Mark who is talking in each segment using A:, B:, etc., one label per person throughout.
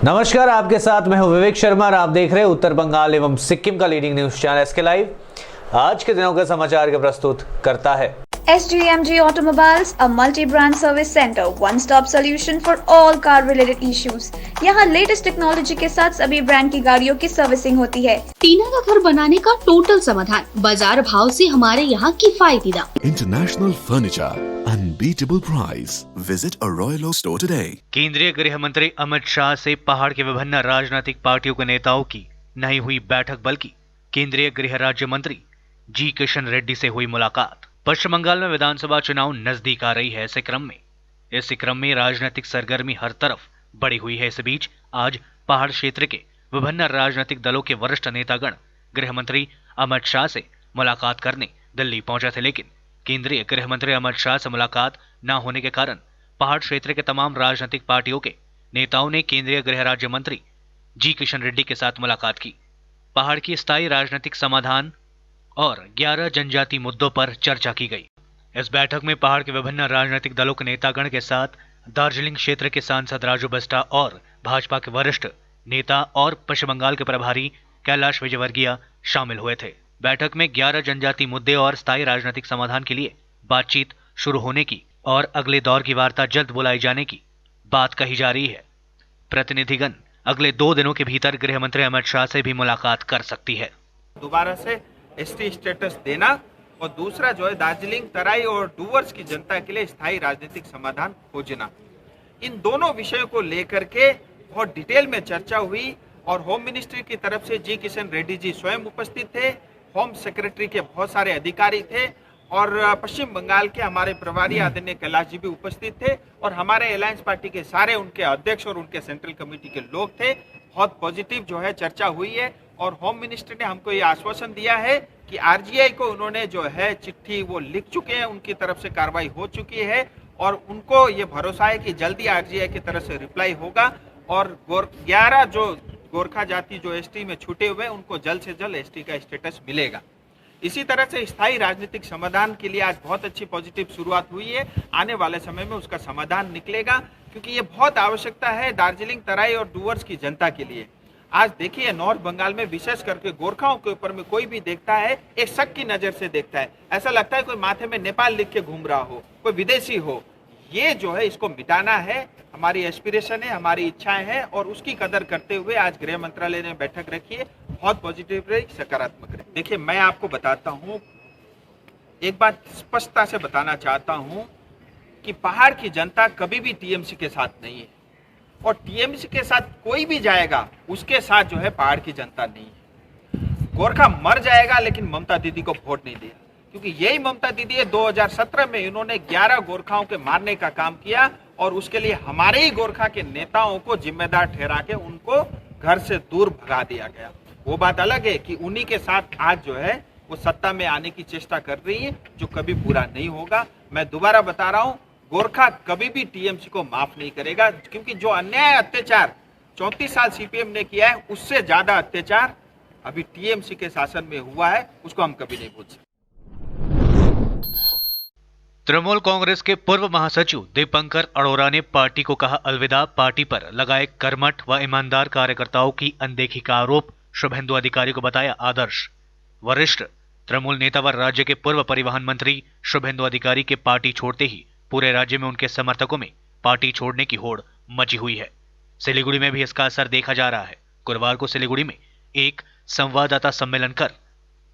A: नमस्कार, आपके साथ मैं हूं विवेक शर्मा और आप देख रहे हैं उत्तर बंगाल एवं सिक्किम का leading news channel SK live. आज के दिनों के समाचार के प्रस्तुत करता है
B: SGMG Automobiles, a multi-brand service center, one-stop solution for all car-related issues. यहाँ लेटेस्ट टेक्नोलॉजी के साथ सभी ब्रांड की गाड़ियों की सर्विसिंग होती है।
C: टीना का घर बनाने का टोटल समाधान, बाजार भाव से हमारे यहाँ किफायती दाम।
D: International Furniture, unbeatable price. Visit a Royal Oak store today.
E: केंद्रीय गृह मंत्री अमित शाह से पहाड़ के विभिन्न राजनीतिक पार्टियों के नेताओं की नहीं हुई बैठक, बल्कि केंद्रीय गृह राज्य मंत्री जी किशन रेड्डी से हुई मुलाकात। पश्चिम बंगाल में विधानसभा चुनाव नजदीक आ रही है। इस क्रम में राजनीतिक सरगर्मी हर तरफ बढ़ी हुई है। इस बीच आज पहाड़ क्षेत्र के विभिन्न राजनीतिक दलों के वरिष्ठ नेतागण गृह मंत्री अमित शाह से मुलाकात करने दिल्ली पहुंचे थे, लेकिन केंद्रीय गृह मंत्री अमित शाह से मुलाकात न होने के कारण पहाड़ क्षेत्र के तमाम राजनीतिक पार्टियों के नेताओं ने केंद्रीय गृह राज्य मंत्री जी किशन रेड्डी के साथ मुलाकात की। पहाड़ की स्थायी राजनीतिक समाधान और 11 जनजाति मुद्दों पर चर्चा की गई। इस बैठक में पहाड़ के विभिन्न राजनीतिक दलों के नेतागण के साथ दार्जिलिंग क्षेत्र के सांसद राजू बिस्टा और भाजपा के वरिष्ठ नेता और पश्चिम बंगाल के प्रभारी कैलाश विजयवर्गीय शामिल हुए थे। बैठक में 11 जनजाति मुद्दे और स्थायी राजनीतिक समाधान के लिए बातचीत शुरू होने की और अगले दौर की वार्ता जल्द बुलाई जाने की बात कही जा रही है। प्रतिनिधिगण अगले 2 दिनों के भीतर गृह मंत्री अमित शाह से भी मुलाकात कर सकती है।
F: दोबारा से एसटी स्टेटस देना और दूसरा जो है दार्जिलिंग, तराई और डूवर्स की जनता के लिए स्थायी राजनीतिक समाधान खोजना, इन दोनों विषयों को लेकर के बहुत डिटेल में चर्चा हुई और होम मिनिस्ट्री की तरफ से जी किशन रेड्डी जी स्वयं उपस्थित थे, होम सेक्रेटरी के बहुत सारे अधिकारी थे और पश्चिम बंगाल के हमारे प्रभारी आदरणीय कैलाश जी भी उपस्थित थे और हमारे अलायंस पार्टी के सारे उनके अध्यक्ष और उनके सेंट्रल कमेटी के लोग थे। बहुत पॉजिटिव जो है चर्चा हुई है और होम मिनिस्टर ने हमको ये आश्वासन दिया है कि आरजीआई को उन्होंने जो है चिट्ठी वो लिख चुके हैं, उनकी तरफ से कार्रवाई हो चुकी है और उनको ये भरोसा है कि जल्दी आरजीआई की तरफ से रिप्लाई होगा और 11 जो गोरखा जाति जो एसटी में छूटे हुए उनको जल्द से जल्द एसटी का स्टेटस मिलेगा। इसी तरह से स्थायी राजनीतिक समाधान के लिए आज बहुत अच्छी पॉजिटिव शुरुआत हुई है। आने वाले समय में उसका समाधान निकलेगा क्योंकि ये बहुत आवश्यकता है दार्जिलिंग, तराई और डूवर्स की जनता के लिए। आज देखिए नॉर्थ बंगाल में विशेष करके गोरखाओं के ऊपर में कोई भी देखता है एक शक की नजर से देखता है, ऐसा लगता है कोई माथे में नेपाल लिख के घूम रहा हो, कोई विदेशी हो। ये जो है इसको मिटाना है, हमारी एस्पिरेशन है, हमारी इच्छाएं हैं और उसकी कदर करते हुए आज गृह मंत्रालय ने बैठक रखी है। बहुत पॉजिटिव रही, सकारात्मक रही। देखिए मैं आपको बताता हूँ, एक बात स्पष्टता से बताना चाहता हूँ कि पहाड़ की जनता कभी भी टीएमसी के साथ नहीं है और टीएमसी के साथ कोई भी जाएगा उसके साथ जो है पहाड़ की जनता नहीं है। गोरखा मर जाएगा लेकिन ममता दीदी को वोट नहीं दिया, क्योंकि यही ममता दीदी है 2017 में इन्होंने 11 गोरखाओं के मारने का काम किया और उसके लिए हमारे ही गोरखा के नेताओं को जिम्मेदार ठहरा के उनको घर से दूर भगा दिया गया। वो बात अलग है कि उन्हीं के साथ आज जो है वो सत्ता में आने की चेष्टा कर रही है, जो कभी पूरा नहीं होगा। मैं दोबारा बता रहा हूँ, गोरखा कभी भी टीएमसी को माफ नहीं करेगा, क्योंकि जो अन्याय अत्याचार 34 साल सीपीएम ने किया है उससे ज्यादा अत्याचार अभी टीएमसी के शासन में हुआ है, उसको हम कभी नहीं भूल सकते।
E: तृणमूल कांग्रेस के पूर्व महासचिव दीपंकर अरोरा ने पार्टी को कहा अलविदा। पार्टी पर लगाए कर्मठ व ईमानदार कार्यकर्ताओं की अनदेखी का आरोप शुभेंदु अधिकारी को बताया आदर्श। वरिष्ठ तृणमूल नेता व राज्य के पूर्व परिवहन मंत्री शुभेंदु अधिकारी के पार्टी छोड़ते ही पूरे राज्य में उनके समर्थकों में पार्टी छोड़ने की होड़ मची हुई है। सिलीगुड़ी में भी इसका असर देखा जा रहा है। गुरुवार को सिलीगुड़ी में एक संवाददाता सम्मेलन कर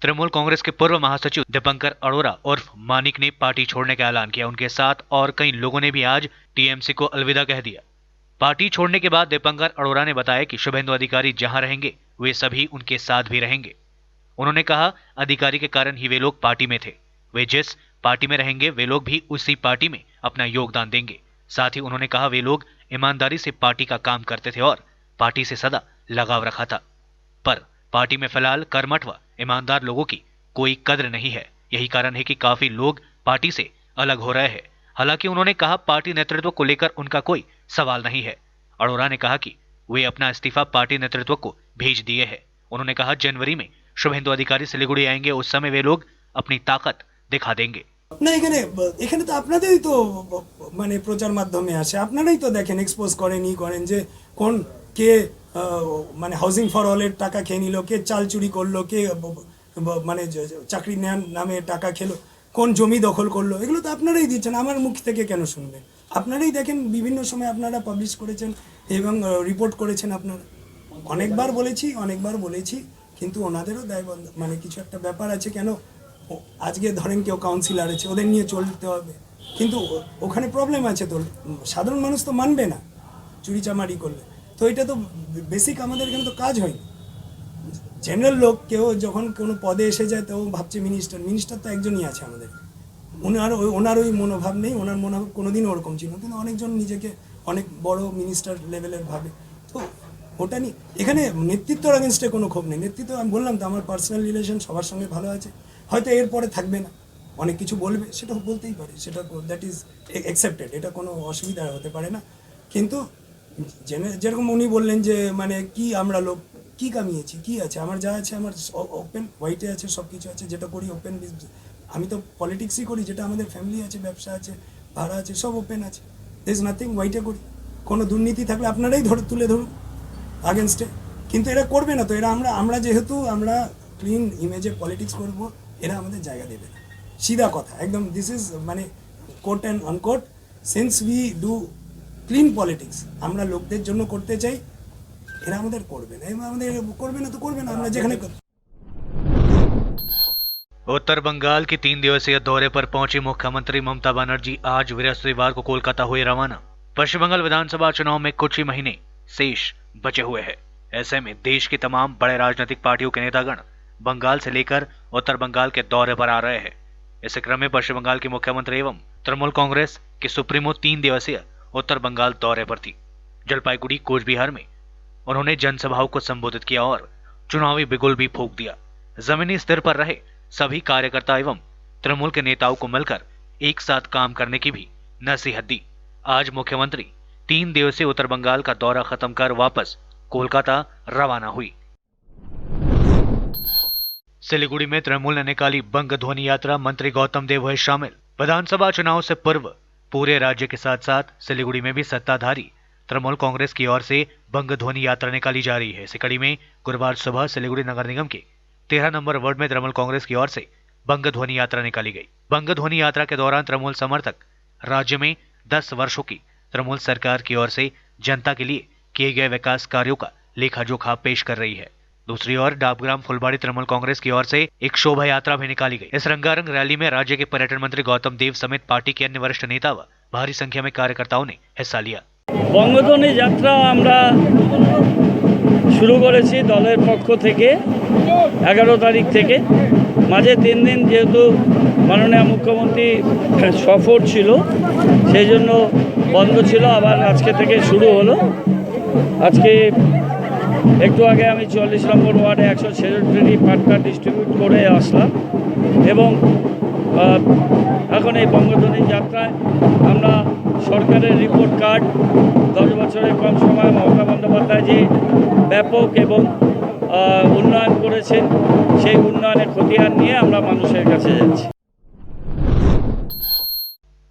E: तृणमूल कांग्रेस के पूर्व महासचिव दीपंकर अरोरा उर्फ मानिक ने पार्टी छोड़ने का ऐलान किया। उनके साथ और कई लोगों ने भी आज टीएमसी को अलविदा कह दिया। पार्टी छोड़ने के बाद दीपंकर अरोरा ने बताया कि शुभेंदु अधिकारी जहां रहेंगे वे सभी उनके साथ भी रहेंगे। उन्होंने कहा अधिकारी के कारण ही वे लोग पार्टी में थे, वे जिस पार्टी में रहेंगे वे लोग भी उसी पार्टी में अपना योगदान देंगे। साथ ही उन्होंने कहा वे लोग ईमानदारी से पार्टी का काम करते थे और पार्टी से सदा लगाव रखा था, पर पार्टी में फिलहाल कर्मठ व ईमानदार लोगों की कोई कद्र नहीं है। यही कारण है कि काफी लोग पार्टी से अलग हो रहे हैं। हालांकि उन्होंने कहा पार्टी नेतृत्व को लेकर उनका कोई सवाल नहीं है। अरोरा ने कहा कि वे अपना इस्तीफा पार्टी नेतृत्व को भेज दिए है। उन्होंने कहा जनवरी में शुभेंदु अधिकारी सिलीगुड़ी आएंगे, उस समय वे लोग अपनी ताकत दिखा देंगे।
G: না এখানে এখানে তো আপনাদেরই তো মানে প্রচার মাধ্যমে আসে, আপনারাই তো দেখেন, এক্সপোজ করেন যে কোন কে মানে হাউজিং ফর অলের টাকা খেয়ে নিল, কে চাল চুরি করলো, কে মানে চাকরি নেওয়ার নামে টাকা খেলো, কোন জমি দখল করলো, এগুলো তো আপনারাই দিচ্ছেন, আমার মুখ থেকে কেন শুনবেন? আপনারাই দেখেন, বিভিন্ন সময় আপনারা পাবলিশ করেছেন এবং রিপোর্ট করেছেন। আপনারা অনেকবার বলেছি, কিন্তু ওনাদেরও দায়বদ্ধ, মানে কিছু একটা ব্যাপার আছে। কেন আজকে ধরেন কেউ কাউন্সিলর আছে, ওদের নিয়ে চলতে হবে, কিন্তু ওখানে প্রবলেম আছে, তো সাধারণ মানুষ তো মানবে না চুরিচামারি করলে। তো এটা তো বেসিক আমাদের এখানে তো কাজ হয়নি। জেনারেল লোক কেউ যখন কোনো পদে এসে যায় তো ভাবছে মিনিস্টার তো একজনই আছে আমাদের, ওনার ওই মনোভাব নেই, ওনার মনোভাব কোনোদিনও ওরকম ছিল, কিন্তু অনেকজন নিজেকে অনেক বড় মিনিস্টার লেভেলের ভাবে। তো ওটা নিয়ে এখানে নেতৃত্বর আগেনস্টে কোনো ক্ষোভ নেই। নেতৃত্ব আমি বললাম তো, আমার পার্সোনাল রিলেশন সবার সঙ্গে ভালো আছে, হয়তো এরপরে থাকবে না, অনেক কিছু বলবে, সেটা বলতেই পারে, সেটা দ্যাট ইজ অ্যাকসেপ্টেড, এটা কোনো অসুবিধা হতে পারে না। কিন্তু যেরকম উনি বললেন যে মানে কি আমরা লোক কি কামিয়েছি, কি আছে আমার, যা আছে আমার ওপেন হোয়াইটে আছে, সব কিছু আছে, যেটা করি ওপেন বিজনেস। আমি তো পলিটিক্সই করি, যেটা আমাদের ফ্যামিলি আছে, ব্যবসা আছে, ভাড়া আছে, সব ওপেন আছে, দের ইজ নাথিং, হোয়াইটে করি। কোনো দুর্নীতি থাকলে আপনারাই তুলে ধরুন আগেনস্টে, কিন্তু এরা করবে না। তো এরা আমরা যেহেতু আমরা ক্লিন ইমেজে পলিটিক্স করব, এরা আমাদের জায়গা দেবে না, সিধা কথা একদম। দিস ইজ মানে quote and unquote, since we do clean politics, আমরা লোকদের জন্য করতে চাই, এরা আমাদের করবে না, আমাদের করবে না তো করবে না, আমরা যেখানে।
E: उत्तर बंगाल के 3 दिवसीय दौरे पर पहुंची मुख्यमंत्री ममता बनर्जी आज बृहस्पतिवार को कोलकाता हुए रवाना। पश्चिम बंगाल विधानसभा चुनाव में कुछ ही महीने शेष बचे हुए हैं। ऐसे में देश की तमाम बड़े राजनीतिक पार्टियों के नेतागण बंगाल से लेकर उत्तर बंगाल के दौरे पर आ रहे हैं। इस क्रम में पश्चिम बंगाल की मुख्यमंत्री एवं तृणमूल कांग्रेस की सुप्रीमो 3 दिवसीय उत्तर बंगाल दौरे पर थी। जलपाईगुड़ी कोचबिहार में उन्होंने जनसभाओं को संबोधित किया और चुनावी बिगुल भी फूंक दिया। जमीनी स्तर पर रहे सभी कार्यकर्ता एवं तृणमूल के नेताओं को मिलकर एक साथ काम करने की भी नसीहत दी। आज मुख्यमंत्री 3 दिवसीय उत्तर बंगाल का दौरा खत्म कर वापस कोलकाता रवाना हुई। सिलीगुड़ी में तृणमूल ने निकाली बंग ध्वनि यात्रा, मंत्री गौतम देव हुए शामिल। विधानसभा चुनाव से पूर्व पूरे राज्य के साथ साथ सिलीगुड़ी में भी सत्ताधारी तृणमूल कांग्रेस की ओर से बंग ध्वनि यात्रा निकाली जा रही है। इसी कड़ी में गुरुवार सुबह सिलीगुड़ी नगर निगम के 13 नंबर वार्ड में तृणमूल कांग्रेस की ओर से बंग ध्वनि यात्रा निकाली गई। बंग ध्वनि यात्रा के दौरान तृणमूल समर्थक राज्य में 10 वर्षों की तृणमूल सरकार की ओर से जनता के लिए किए गए विकास कार्यों का लेखा जोखा पेश कर रही है। दूसरी ओर डाबग्राम फुलबाड़ी तृणमूल कांग्रेस की ओर से एक शोभा यात्रा भी निकाली गई। इस रंगारंग रैली में राज्य के पर्यटन मंत्री गौतम देव समेत पार्टी के अन्य वरिष्ठ नेता व भारी संख्या में कार्यकर्ताओं ने हिस्सा लिया।
H: বঙ্গধ্বনি যাত্রা আমরা শুরু করেছি দলের পক্ষ থেকে 11 তারিখ থেকে। মাঝে 3 দিন যেহেতু মাননীয় মুখ্যমন্ত্রী সফর ছিল সেই জন্য বন্ধ ছিল, আবার আজকে থেকে শুরু হলো। আজকে একটু আগে আমি 44 নম্বর ওয়ার্ডে 146টি পাট্টা ডিস্ট্রিবিউট করে আসলাম এবং এখন এই বঙ্গধ্বনি যাত্রায় আমরা সরকারের রিপোর্ট কার্ড 10 বছরের কম সময়ে মমতা বন্দ্যোপাধ্যায় যে ব্যাপক এবং উন্নয়ন করেছেন সেই উন্নয়নের খতিয়ান নিয়ে আমরা মানুষের কাছে যাচ্ছি।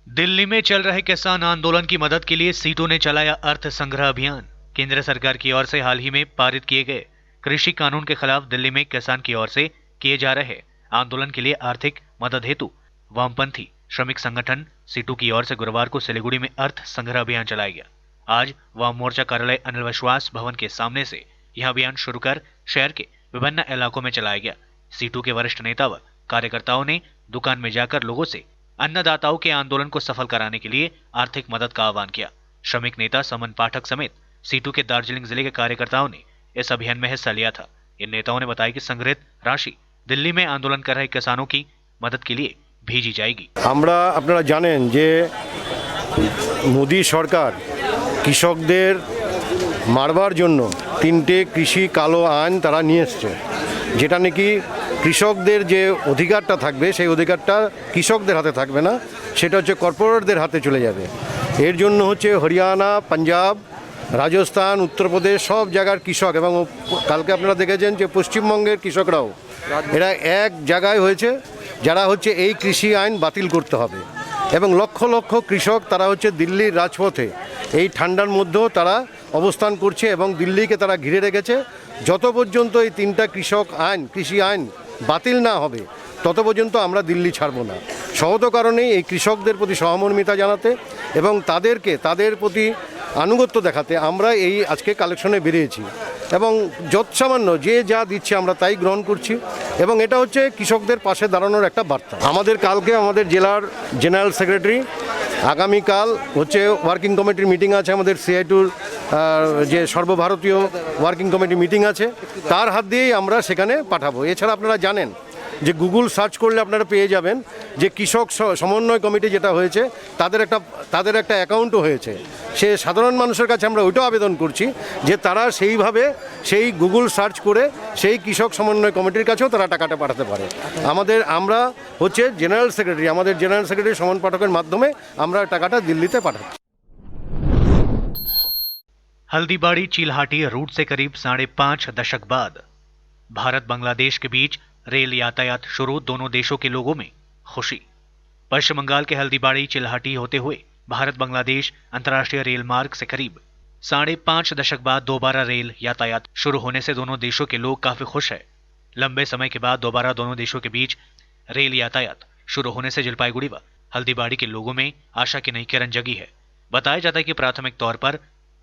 E: दिल्ली में चल रहे किसान आंदोलन की मदद के लिए सीटों ने चलाया अर्थ संग्रह अभियान। केंद्र सरकार की ओर से हाल ही में पारित किए गए कृषि कानून के खिलाफ दिल्ली में किसान की ओर से किए जा रहे आंदोलन के लिए आर्थिक मदद हेतु वामपंथी श्रमिक संगठन सीटू की ओर से गुरुवार को सिलीगुड़ी में अर्थ संग्रह अभियान चलाया गया। आज वाम मोर्चा कार्यालय अनिल विश्वास भवन के सामने से यह अभियान शुरू कर शहर के विभिन्न इलाकों में चलाया गया। सीटू के वरिष्ठ नेता व कार्यकर्ताओं ने दुकान में जाकर लोगों से अन्नदाताओं के आंदोलन को सफल कराने के लिए आर्थिक मदद का आह्वान किया। श्रमिक नेता समन पाठक समेत सीटू के दार्जिलिंग जिले के कार्यकर्ताओं ने इस अभियान में हिस्सा लिया था। इन नेताओं ने बताया कि संग्रहित राशि दिल्ली में आंदोलन कर रहे किसानों की मदद के लिए भेजी जाएगी।
I: আমরা আপনারা জানেন যে মোদি সরকার কৃষকদের মারবার জন্য 3টে কৃষি কালো আইন তারা নিয়ে এসছে, যেটা নাকি কৃষকদের যে অধিকারটা থাকবে সেই অধিকারটা কৃষকদের হাতে থাকবে না, সেটা হচ্ছে কর্পোরেটদের হাতে চলে যাবে। এর জন্য হচ্ছে হরিয়ানা, পাঞ্জাব, রাজস্থান, উত্তরপ্রদেশ সব জায়গার কৃষক এবং কালকে আপনারা দেখেছেন যে পশ্চিমবঙ্গের কৃষকরাও এরা এক জায়গায় হয়েছে, যারা হচ্ছে এই কৃষি আইন বাতিল করতে হবে এবং লক্ষ লক্ষ কৃষক তারা হচ্ছে দিল্লির রাজপথে এই ঠান্ডার মধ্যেও তারা অবস্থান করছে এবং দিল্লিকে তারা ঘিরে রেখেছে। যত পর্যন্ত এই তিনটা কৃষি আইন বাতিল না হবে তত পর্যন্ত আমরা দিল্লি ছাড়ব না। সহত কারণেই এই কৃষকদের প্রতি সহমর্মিতা জানাতে এবং তাদের প্রতি আনুগত্য দেখাতে আমরা এই আজকে কালেকশনে বেরিয়েছি এবং যৎসামান্য যে যা দিচ্ছে আমরা তাই গ্রহণ করছি এবং এটা হচ্ছে কৃষকদের পাশে দাঁড়ানোর একটা বার্তা। কালকে আমাদের জেলার জেনারেল সেক্রেটারি, আগামীকাল হচ্ছে ওয়ার্কিং কমিটির মিটিং আছে, আমাদের সিআইটুর যে সর্বভারতীয় ওয়ার্কিং কমিটি মিটিং আছে, তার হাত দিয়েই আমরা সেখানে পাঠাবো। এছাড়া আপনারা জানেন যে গুগল সার্চ করলে আপনারা পেয়ে যাবেন যে কৃষক সমন্বয় কমিটি যেটা হয়েছে তাদের একটা অ্যাকাউন্টও হয়েছে। সে সাধারণ মানুষের কাছে আমরা ওইটাও আবেদন করছি যে তারা সেইভাবে সেই গুগল সার্চ করে সেই কৃষক সমন্বয় কমিটির কাছেও তারা টাকাটা পাঠাতে পারে। আমরা হচ্ছে আমাদের জেনারেল সেক্রেটারি সমন পাঠকের মাধ্যমে আমরা টাকাটা দিল্লিতে পাঠাচ্ছি।
E: हल्दीबाड़ी चीलहाटी रूट से करीब 5.5 दशक बाद भारत बांग्लादेश के बीच रेल यातायात शुरू, दोनों देशों के लोगों में खुशी। पश्चिम बंगाल के हल्दीबाड़ी चिल्हाटी होते हुए भारत बांग्लादेश अंतर्राष्ट्रीय रेल मार्ग से करीब 5.5 दशक बाद दोबारा रेल यातायात शुरू होने से दोनों देशों के लोग काफी खुश हैं। लंबे समय के बाद दोबारा दोनों देशों के बीच रेल यातायात शुरू होने से जलपाईगुड़ी व हल्दीबाड़ी के लोगों में आशा की नई किरण जगी है। बताया जाता है कि प्राथमिक तौर पर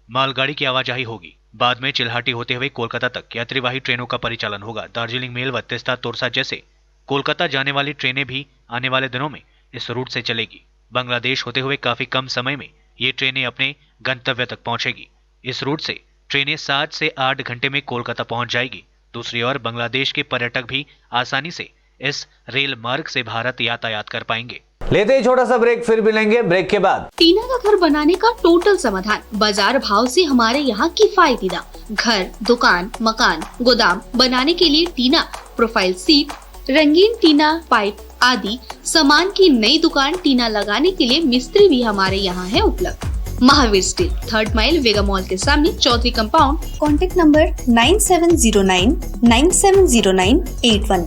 E: मालगाड़ी की आवाजाही होगी, बाद में चिल्हाटी होते हुए कोलकाता तक यात्रीवाही ट्रेनों का परिचालन होगा। दार्जिलिंग मेल व तीस्ता तोरसा जैसे कोलकाता जाने वाली ट्रेनें भी आने वाले दिनों में इस रूट से चलेगी। बांग्लादेश होते हुए काफी कम समय में ये ट्रेनें अपने गंतव्य तक पहुंचेगी। इस रूट से ट्रेनें 7 से 8 घंटे में कोलकाता पहुंच जाएगी। दूसरी ओर बांग्लादेश के पर्यटक भी आसानी से इस रेल मार्ग से भारत यातायात कर पाएंगे।
A: लेते ही छोटा सा ब्रेक, फिर मिलेंगे ब्रेक के बाद।
C: टीना का घर बनाने का टोटल समाधान बाजार भाव से हमारे यहाँ किफायती दाम। घर, दुकान, मकान, गोदाम बनाने के लिए टीना, प्रोफाइल सीट, रंगीन टीना, पाइप आदि सामान की नई दुकान टीना लगाने के लिए मिस्त्री भी हमारे यहाँ है उपलब्ध। महावीर स्टील, 3rd माइल, वेगा मॉल के सामने, चौधरी कंपाउंड।
J: Contact number 9709970981।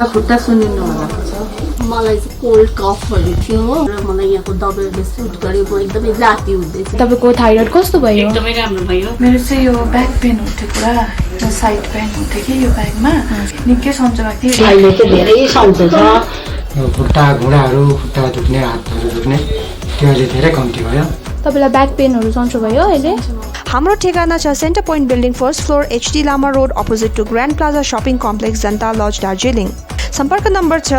K: खुट्टा सुनिनु भएको छ, मलाई चाहिँ कोल्ड कफहरू थियो र मलाई यहाँको दबाईले सुट गरे, म एकदमै जाती हुँदैछ।
J: तपाईँको थाइरोइड कस्तो भयो?
K: एकदमै राम्रो भयो।
J: मेरो चाहिँ यो ब्याक पेन हुन्थ्यो पुरा, यो साइड पेन हुन्थ्यो कि यो ब्याकमा निकै सन्चो भएको थियो।
K: अहिले चाहिँ धेरै सन्चो छ।
L: खुट्टा घुँडाहरू, खुट्टा दुख्ने, हातहरू दुख्ने त्यो अहिले धेरै कम्ती भयो।
J: तपाईँलाई ब्याक पेनहरू सन्चो भयो अहिले?
M: हाम्रो ठेगाना छ centre point building, 1st floor, HD Lama road, opposite to grand plaza shopping complex, Janata lodge, Darjeeling. सम्पर्क नम्बर छ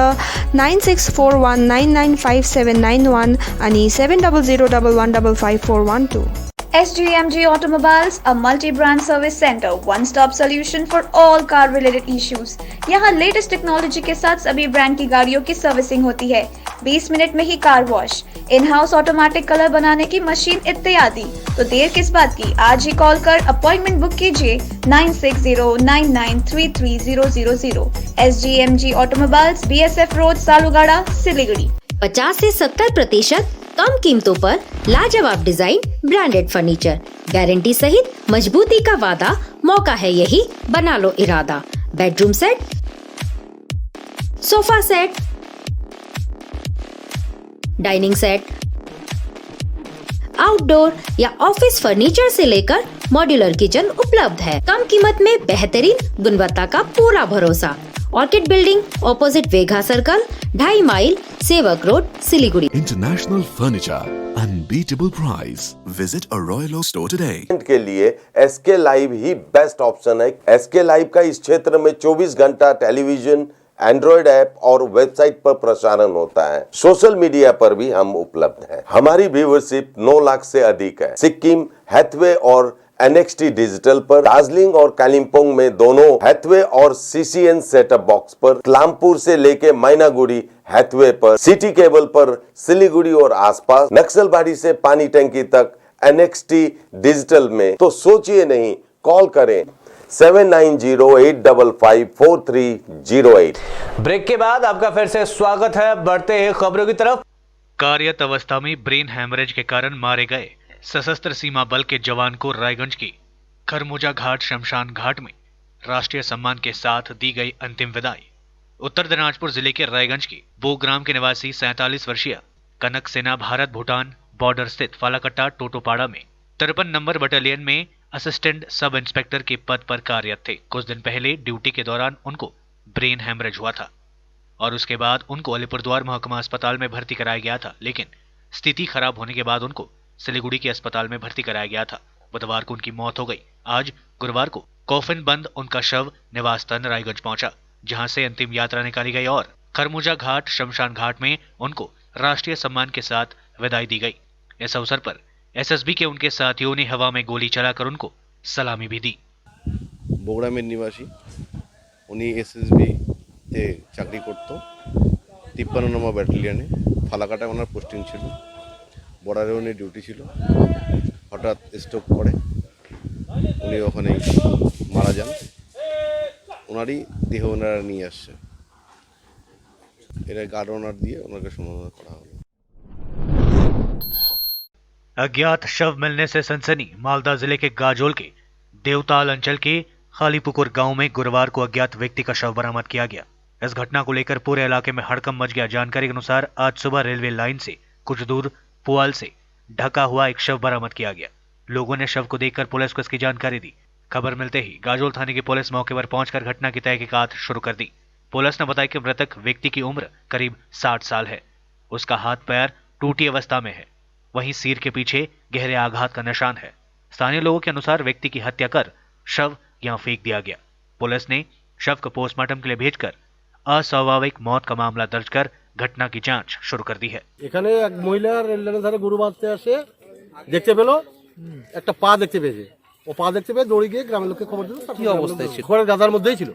M: 9641995791 अनि 7001155412।
B: SGMG Automobiles, a multi-brand service center, one-stop solution for all car-related issues. यहाँ लेटेस्ट टेक्नोलॉजी के साथ सभी ब्रांड की गाड़ियों की सर्विसिंग होती है। 20 मिनट में ही car wash, in house automatic colour बनाने की मशीन इत्यादि। तो देर किस बात की, आज ही कॉल कर अपॉइंटमेंट बुक कीजिए 9609933000। SGMG Automobiles, BSF road, Salugara, Siliguri.
N: 50 से 70% कम कीमतों पर लाजवाब डिजाइन, ब्रांडेड फर्नीचर, गारंटी सहित मजबूती का वादा। मौका है यही, बना लो इरादा। Bedroom set, sofa set, dining set, outdoor या ऑफिस फर्नीचर से लेकर मॉड्यूलर किचन उपलब्ध है। कम कीमत में बेहतरीन गुणवत्ता का पूरा भरोसा। ऑर्किड बिल्डिंग, ऑपोजिट वेगा सर्कल, 2.5 माइल, सेवक road, Siliguri.
D: International Furniture, unbeatable price. Visit a Royal Oak store today.
O: के लिए SK लाइव ही बेस्ट ऑप्शन है। SK लाइव का इस क्षेत्र में 24 घंटा टेलीविजन, एंड्रॉइड ऐप और वेबसाइट पर प्रसारण होता है। सोशल मीडिया पर भी हम उपलब्ध हैं। हमारी व्यूवरशिप 9 लाख से अधिक है। सिक्किम, हैथवे और NXT डिजिटल पर, दार्जिलिंग और कालिम्पोंग में दोनों हैथवे और CCN सेटअप बॉक्स पर, क्लामपुर से लेके मैनागुड़ी हैथवे पर, सिटी केबल पर, सिलीगुड़ी और आसपास, नक्सलबाड़ी से पानी टंकी तक NXT डिजिटल में। तो सोचिए नहीं, कॉल करें 7908554308।
A: ब्रेक के बाद आपका फिर से स्वागत है। बढ़ते हैं खबरों की तरफ।
E: कार्यरत अवस्था में ब्रेन हैमरेज के कारण मारे गए सशस्त्र सीमा बल के जवान को रायगंज की खरमोजा घाट शमशान घाट में राष्ट्रीय सम्मान के साथ दी गई अंतिम विदाई। उत्तर दिनाजपुर जिले के रायगंज की बोग्राम के निवासी 47 वर्षीय कनक सेना भारत भूटान बॉर्डर स्थित फालाकट्टा टोटोपाड़ा में 53 नंबर बटालियन में असिस्टेंट सब इंस्पेक्टर के पद पर कार्यरत थे। कुछ दिन पहले ड्यूटी के दौरान उनको ब्रेन हैमरेज हुआ था और उसके बाद उनको अलीपुरद्वार महकुमा अस्पताल में भर्ती कराया गया था, लेकिन स्थिति खराब होने के बाद उनको सिलीगुड़ी के अस्पताल में भर्ती कराया गया था। बुधवार को उनकी मौत हो गई। आज गुरुवार को कॉफिन बंद उनका शव निवास स्थान रायगंज पहुंचा, जहां से अंतिम यात्रा निकाली गई और खरमुजा घाट शमशान घाट में उनको राष्ट्रीय सम्मान के साथ विदाई दी गई। इस अवसर पर एसएसबी के उनके साथियों ने हवा में गोली चलाकर उनको सलामी भी दी।
I: বগুড়ামের নিবাসী, উনি এসএসবিতে চাকরি করত। 53 নম্বর ব্যাটালিয়নে ফালাকাটা ওনার পোস্টিং ছিল, বর্ডারে উনি ডিউটি ছিল। হঠাৎ স্ট্রোক করে উনি ওখানেই মারা যান। ওনারই দেহ ওনারা নিয়ে আসছে, এরা গার্ড ওনার দিয়ে ওনাকে সম্মান করা হলো।
E: अज्ञात शव मिलने से सनसनी। मालदा जिले के गाजोल के देवताल अंचल के खालीपुकुर गांव में गुरुवार को अज्ञात व्यक्ति का शव बरामद किया गया। इस घटना को लेकर पूरे इलाके में हड़कंप मच गया। जानकारी के अनुसार आज सुबह रेलवे लाइन से कुछ दूर पुआल से ढका हुआ एक शव बरामद किया गया। लोगों ने शव को देखकर पुलिस को इसकी जानकारी दी। खबर मिलते ही गाजोल थाने की पुलिस मौके पर पहुंचकर घटना की तहकीकात शुरू कर दी। पुलिस ने बताया कि मृतक व्यक्ति की उम्र करीब 60 साल है। उसका हाथ पैर टूटी अवस्था में है, वहीं सिर के पीछे गहरे आघात का निशान है। स्थानीय लोगों के अनुसार व्यक्ति की हत्या कर शव यहां फेंक दिया गया। पुलिस ने शव को पोस्टमार्टम के लिए भेजकर अस्वाभाविक मौत का मामला दर्ज कर घटना की जांच शुरू कर दी है।
P: এখানে এক মহিলা রেল লাইনের ধারে গরু বাঁধতে আসে, দেখতে পেলো একটা পা দেখতে পেয়েছে। ও পা দেখতে পেয়ে দৌড়ে গিয়ে গ্রামের লোককে খবর দিল। কি অবস্থায় ছিল? খড়ের গাদার মধ্যেই ছিল।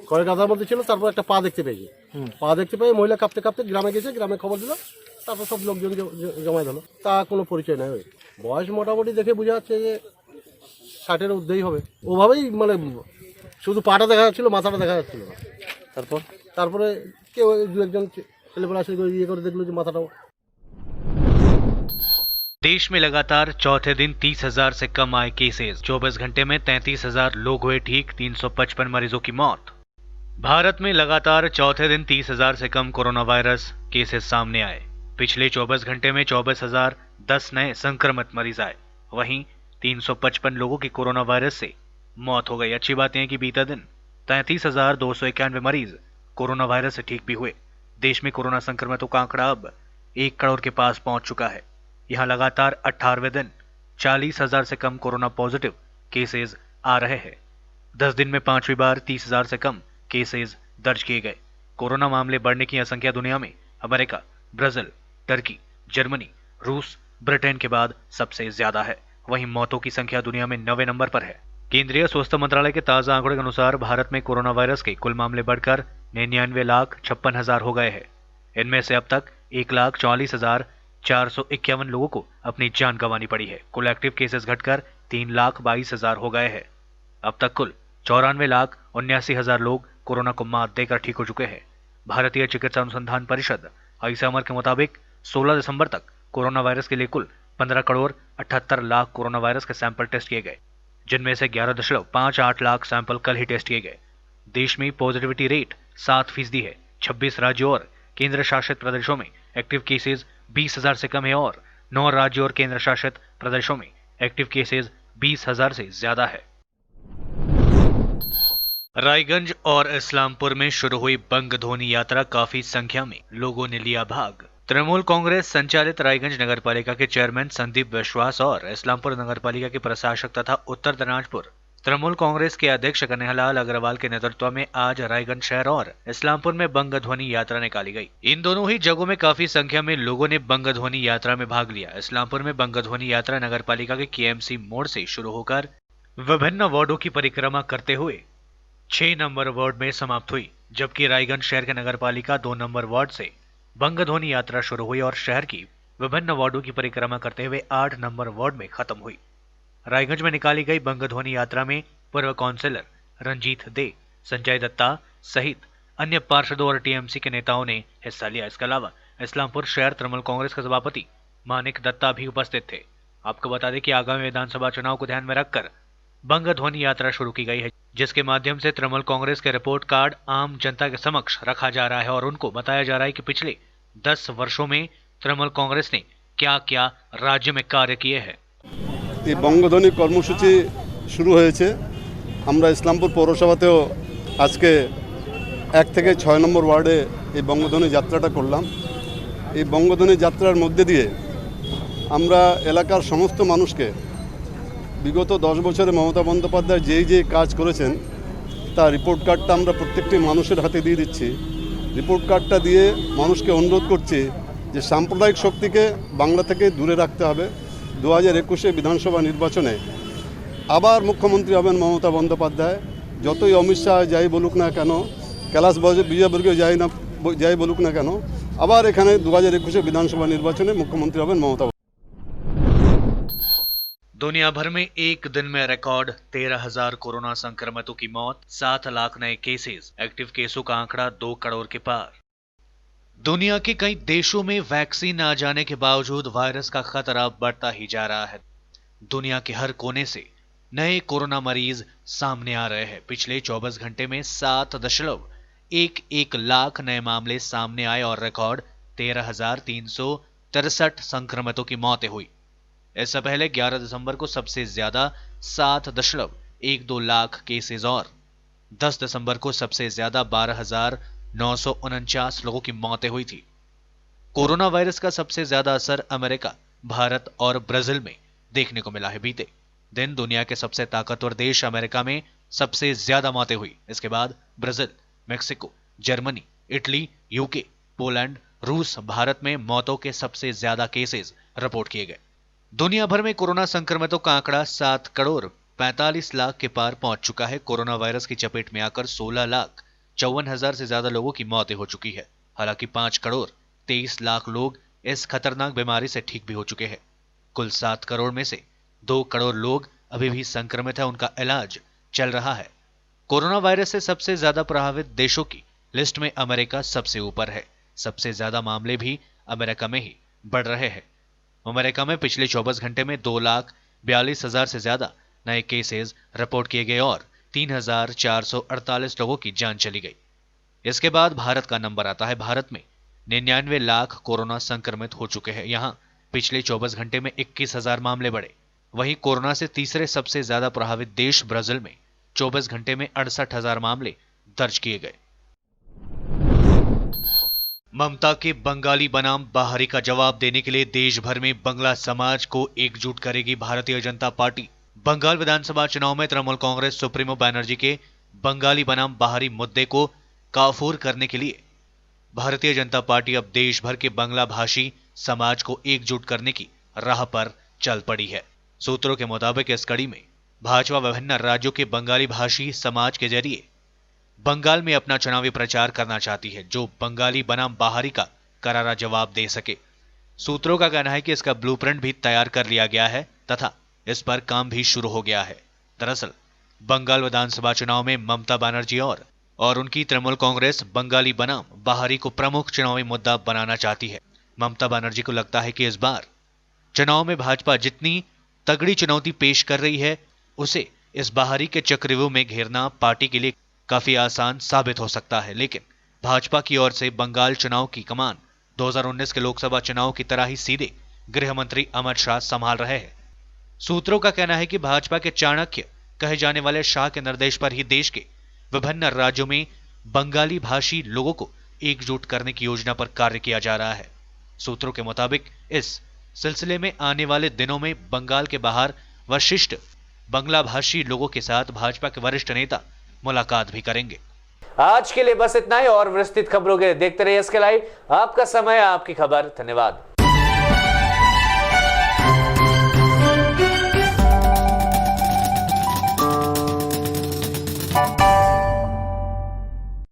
P: খড়ের গাদার মধ্যে ছিল। তারপর একটা পা দেখতে পেয়েছে। পা দেখতে পেয়ে মহিলা কাঁপতে কাঁপতে গ্রামে গেছে, গ্রামে খবর দিল। তারপর সব লোকজন জমায় দিল। তা কোনো পরিচয় নাই। বয়স মোটামুটি দেখে বোঝা যাচ্ছে যে 60-এর ঊর্ধ্বেই হবে। ওভাবেই মানে শুধু পাটা দেখা যাচ্ছিল, মাথাটা দেখা যাচ্ছিল না। তারপরে কেউ দু একজন ছেলেপেলে আসে ইয়ে করে দেখলো যে মাথাটাও।
E: देश में लगातार चौथे दिन 30,000 से कम आए केसेस। 24 घंटे में 33,000 लोग हुए ठीक, 355 मरीजों की मौत। भारत में लगातार चौथे दिन 30,000 से कम कोरोना वायरस केसेस सामने आए। पिछले 24 घंटे में 24,010 नए संक्रमित मरीज आए। वहीं 355 लोगों की कोरोना वायरस से मौत हो गई। अच्छी बात है कि बीते दिन 33,291 मरीज कोरोना वायरस से ठीक भी हुए। देश में कोरोना संक्रमितों का आंकड़ा अब 1 करोड़ के पास पहुंच चुका है। यहां लगातार 18वें दिन 40,000 से कम कोरोना पॉजिटिव केसेस आ रहे हैं। 10 दिन में 5वीं बार 30,000 से कम केसेस दर्ज किए गए। कोरोना मामले बढ़ने की यह संख्या दुनिया में अमेरिका, ब्राजील, टर्की, जर्मनी, रूस, ब्रिटेन के बाद सबसे ज्यादा है। वहीं मौतों की संख्या दुनिया में 9वें नंबर पर है। केंद्रीय स्वास्थ्य मंत्रालय के ताजा आंकड़ों के अनुसार भारत में कोरोना वायरस के कुल मामले बढ़कर 99,56,000 हो गए हैं। इनमें से अब तक 1,40,451 लोगों को अपनी जान गंवानी पड़ी है। कुल एक्टिव केसेस घटकर 3,22,000 हो गए हैं। अब तक कुल 94,79,000 लोग कोरोना को मात देकर ठीक हो चुके हैं। भारतीय चिकित्सा अनुसंधान परिषद आईसीएमआर के मुताबिक 16 दिसंबर तक कोरोना वायरस के लिए कुल 15 करोड़ 78 लाख कोरोना वायरस के सैंपल टेस्ट किए गए, जिनमें से 11.58 लाख सैंपल कल ही टेस्ट किए गए। देश में पॉजिटिविटी रेट 7% है। 26 राज्यों और केंद्र शासित प्रदेशों में एक्टिव केसेस 20,000 से कम है और 9 राज्यों और केंद्र शासित प्रदेशों में एक्टिव केसेस 20,000 से ज्यादा है। रायगंज और इस्लामपुर में शुरू हुई बंग ध्वनि यात्रा काफी संख्या में लोगों ने लिया भाग। तृणमूल कांग्रेस संचालित रायगंज नगरपालिका के चेयरमैन संदीप विश्वास और इस्लामपुर नगरपालिका के प्रशासक तथा उत्तर दिनाजपुर तृणमूल कांग्रेस के अध्यक्ष कन्हैयालाल अग्रवाल के नेतृत्व में आज रायगंज शहर और इस्लामपुर में बंग ध्वनि यात्रा निकाली गई। इन दोनों ही जगहों में काफी संख्या में लोगों ने बंग ध्वनि यात्रा में भाग लिया। इस्लामपुर में बंग ध्वनि यात्रा नगरपालिका के केएमसी मोड़ से शुरू होकर विभिन्न वार्डों की परिक्रमा करते हुए 6 नंबर वार्ड में समाप्त हुई, जबकि रायगंज शहर के नगरपालिका 2 नंबर वार्ड से बंग ध्वनि यात्रा शुरू हुई और शहर की विभिन्न वार्डों की परिक्रमा करते हुए 8 नंबर वार्ड में खत्म हुई। रायगंज में निकाली गई बंग ध्वनि यात्रा में पूर्व काउंसिलर रंजीत दे, संजय दत्ता सहित अन्य पार्षदों और टीएमसी के नेताओं ने हिस्सा लिया। इसके अलावा इस्लामपुर शहर तृणमूल कांग्रेस के सभापति मानिक दत्ता भी उपस्थित थे। आपको बता दें कि आगामी विधानसभा चुनाव को ध्यान में रखकर बंग ध्वनि यात्रा शुरू की गई है, जिसके माध्यम से तृणमूल कांग्रेस के रिपोर्ट कार्ड आम जनता के समक्ष रखा जा रहा है और उनको बताया जा रहा है कि पिछले 10 वर्षों में तृणमूल कांग्रेस ने क्या क्या राज्य में कार्य किए हैं।
Q: এই বঙ্গধ্বনি কর্মসূচি শুরু হয়েছে। আমরা ইসলামপুর পৌরসভাতেও আজকে 1 থেকে 6 নম্বর ওয়ার্ডে এই বঙ্গধ্বনি যাত্রাটা করলাম। এই বঙ্গধ্বনি যাত্রার মধ্যে দিয়ে আমরা এলাকার সমস্ত মানুষকে বিগত 10 বছরে মমতা বন্দ্যোপাধ্যায় যেই কাজ করেছেন তার রিপোর্ট কার্ডটা আমরা প্রত্যেকটি মানুষের হাতে দিয়ে দিচ্ছি। রিপোর্ট কার্ডটা দিয়ে মানুষকে অনুরোধ করছি যে সাম্প্রদায়িক শক্তিকে বাংলা থেকে দূরে রাখতে হবে। 2021 বিধানসভা নির্বাচনে আবার মুখ্যমন্ত্রী হবেন মমতা বন্দ্যোপাধ্যায়। যতই অমিত শাহ যাই বলুক না কেন, कैलाश विजयबर्गीय যাই বলুক না কেন, আবার এখানে 2021 বিধানসভা নির্বাচনে মুখ্যমন্ত্রী হবেন মমতা।
E: दुनिया भर में एक दिन में रिकॉर्ड 13,000 कोरोना संक्रमितों की मौत, 7 लाख नए केसेस, एक्टिव केसों का आंकड़ा 2 करोड़ के पार। दुनिया के कई देशों में वैक्सीन आ जाने के बावजूद वायरस का खतरा बढ़ता ही जा रहा है। दुनिया के हर कोने से नए कोरोना मरीज सामने आ रहे हैं। पिछले 24 घंटे में 7.11 लाख नए मामले सामने आए और रिकॉर्ड 13,363 संक्रमितों की मौतें हुई। इससे पहले 11 दिसंबर को सबसे ज्यादा 7.12 लाख केसेस और 10 दिसंबर को सबसे ज्यादा 12,949 लोगों की मौतें हुई थी। कोरोना वायरस का सबसे ज्यादा असर अमेरिका, भारत और ब्राजील में देखने को मिला है। बीते दिन दुनिया के सबसे ताकतवर देश अमेरिका में सबसे ज्यादा मौतें हुई। इसके बाद Brazil, Mexico, Germany, Italy, UK, Poland, रूस, भारत में मौतों के सबसे ज्यादा केसेस रिपोर्ट किए गए। दुनिया भर में कोरोना संक्रमितों का आंकड़ा 7,45 लाख के पार पहुंच चुका है। कोरोना वायरस की चपेट में आकर 16,54,000 से ज्यादा लोगों की मौतें हो चुकी है। हालांकि 5,23 लाख लोग इस खतरनाक बीमारी से ठीक भी हो चुके हैं। कुल 7 करोड़ में से 2 करोड़ लोग अभी भी संक्रमित है, उनका इलाज चल रहा है। कोरोना वायरस से सबसे ज्यादा प्रभावित देशों की लिस्ट में अमेरिका सबसे ऊपर है। सबसे ज्यादा मामले भी अमेरिका में ही बढ़ रहे हैं। अमेरिका में पिछले 24 घंटे में 2,42,000 से ज्यादा नए केसेस रिपोर्ट किए गए और 3,448 लोगों की जान चली गई। इसके बाद भारत का नंबर आता है। भारत में 99 लाख कोरोना संक्रमित हो चुके हैं। यहां पिछले 24 घंटे में 21,000 मामले बढ़े। वहीं कोरोना से तीसरे सबसे ज्यादा प्रभावित देश ब्राजील में 24 घंटे में 68,000 मामले दर्ज किए गए। ममता के बंगाली बनाम बाहरी का जवाब देने के लिए देश भर में बंगला समाज को एकजुट करेगी भारतीय जनता पार्टी। बंगाल विधानसभा चुनाव में तृणमूल कांग्रेस सुप्रीमो बनर्जी के बंगाली बनाम बाहरी मुद्दे को काफूर करने के लिए भारतीय जनता पार्टी अब देश भर के बांग्ला भाषी समाज को एकजुट करने की राह पर चल पड़ी है। सूत्रों के मुताबिक इस कड़ी में भाजपा विभिन्न राज्यों के बंगाली भाषी समाज के जरिए बंगाल में अपना चुनावी प्रचार करना चाहती है, जो बंगाली बनाम बाहरी का करारा जवाब दे सके। सूत्रों का कहना है कि इसका ब्लूप्रिंट भी तैयार कर लिया गया है तथा इस पर काम भी शुरू हो गया है। दरअसल बंगाल विधानसभा चुनाव में ममता बनर्जी और उनकी तृणमूल कांग्रेस बंगाली बनाम बाहरी को प्रमुख चुनावी मुद्दा बनाना चाहती है। ममता बनर्जी को लगता है कि इस बार चुनाव में भाजपा जितनी तगड़ी चुनौती पेश कर रही है, उसे इस बाहरी के चक्रव्यूह में घेरना पार्टी के लिए काफी आसान साबित हो सकता है। लेकिन भाजपा की ओर से बंगाल चुनाव की कमान 2019 के लोकसभा चुनाव की तरह ही सीधे गृह मंत्री अमित शाह संभाल रहे हैं। सूत्रों का कहना है कि भाजपा के चाणक्य कहे जाने वाले शाह के निर्देश पर ही देश के विभिन्न राज्यों में बंगाली भाषी लोगों को एकजुट करने की योजना पर कार्य किया जा रहा है। सूत्रों के मुताबिक इस सिलसिले में आने वाले दिनों में बंगाल के बाहर वरिष्ठ बंगला भाषी लोगों के साथ भाजपा के वरिष्ठ नेता मुलाकात भी करेंगे।
A: आज के लिए बस इतना ही और विस्तृत खबरों के लिए देखते रहिए SK लाइव। आपका समय, आपकी खबर। धन्यवाद।